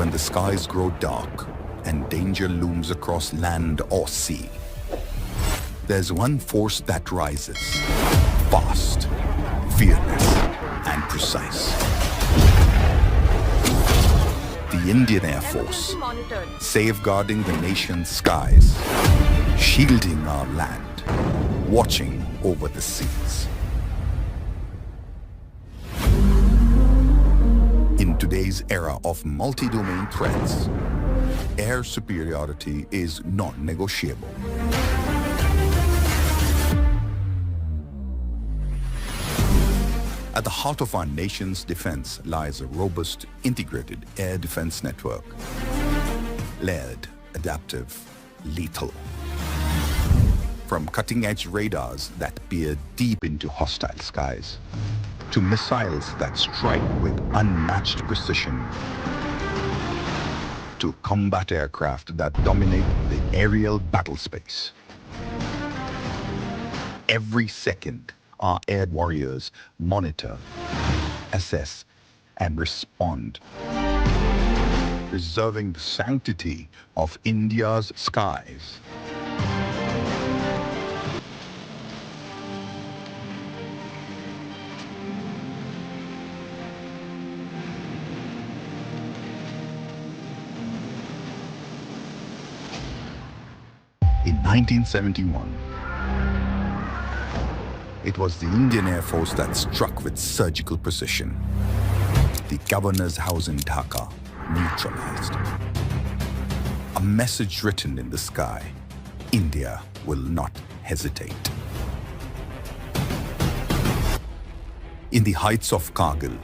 When the skies grow dark and danger looms across land or sea, there's one force that rises, fast, fearless, and precise. The Indian Air Force, safeguarding the nation's skies, shielding our land, watching over the seas. In today's era of multi-domain threats, air superiority is non-negotiable. At the heart of our nation's defense lies a robust, integrated air defense network. Layered, adaptive, lethal. From cutting-edge radars that peer deep into hostile skies, to missiles that strike with unmatched precision, to combat aircraft that dominate the aerial battle space. Every second, our air warriors monitor, assess, and respond, preserving the sanctity of India's skies. In 1971, it was the Indian Air Force that struck with surgical precision. The governor's house in Dhaka neutralized. A message written in the sky: India will not hesitate. In the heights of Kargil,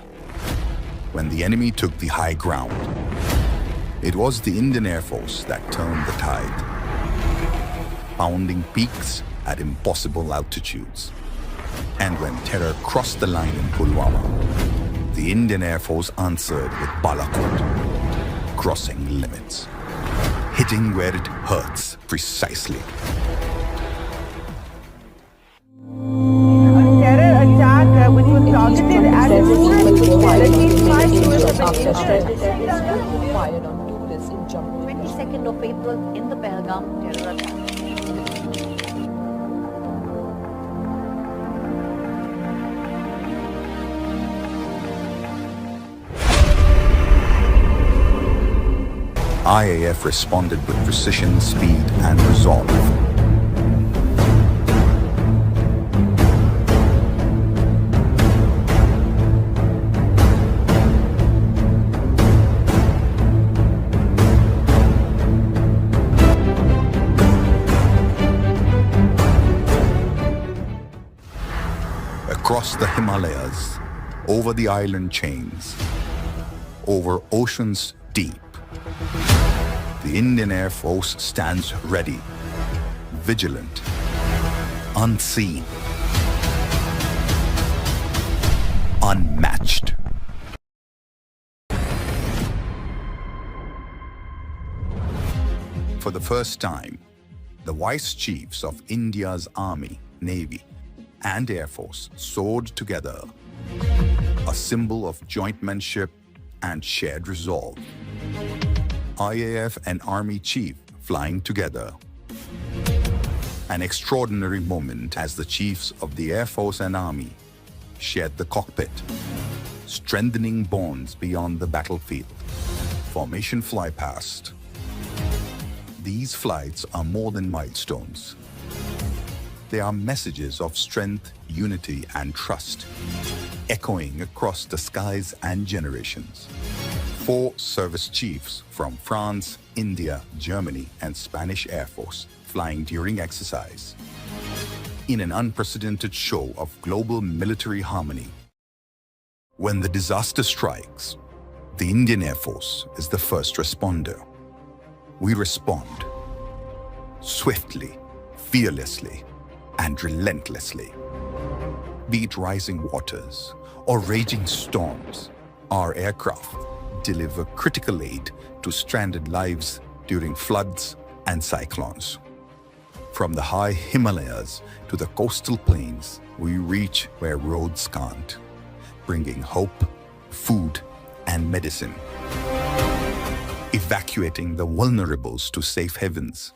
when the enemy took the high ground, it was the Indian Air Force that turned the tide, pounding peaks at impossible altitudes. And when terror crossed the line in Pulwama, the Indian Air Force answered with Balakot, crossing limits, hitting where it hurts precisely. A terror attack which was targeted at fired on tourists in Jammu. 22nd of April in the Pahalgam terror attack. IAF responded with precision, speed, and resolve. Across the Himalayas, over the island chains, over oceans deep, the Indian Air Force stands ready, vigilant, unseen, unmatched. For the first time, the Vice Chiefs of India's Army, Navy, and Air Force soared together, a symbol of jointmanship and shared resolve. IAF and Army Chief flying together. An extraordinary moment as the chiefs of the Air Force and Army shared the cockpit, strengthening bonds beyond the battlefield. Formation fly past. These flights are more than milestones. They are messages of strength, unity, and trust, echoing across the skies and generations. 4 service chiefs from France, India, Germany, and Spanish Air Force flying during exercise. In an unprecedented show of global military harmony. When the disaster strikes, the Indian Air Force is the first responder. We respond swiftly, fearlessly, and relentlessly. Be it rising waters or raging storms, our aircraft deliver critical aid to stranded lives during floods and cyclones. From the high Himalayas to the coastal plains, we reach where roads can't, bringing hope, food, and medicine. evacuating the vulnerables to safe havens,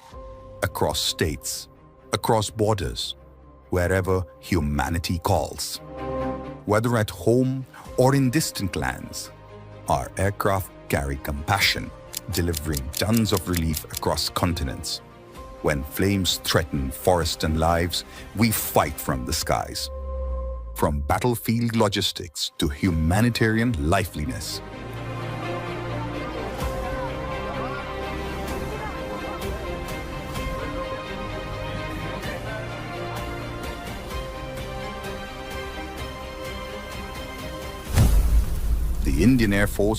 across states, across borders, wherever humanity calls. Whether at home or in distant lands, our aircraft carry compassion, delivering tons of relief across continents. When flames threaten forest and lives, we fight from the skies. From battlefield logistics to humanitarian liveliness. The Indian Air Force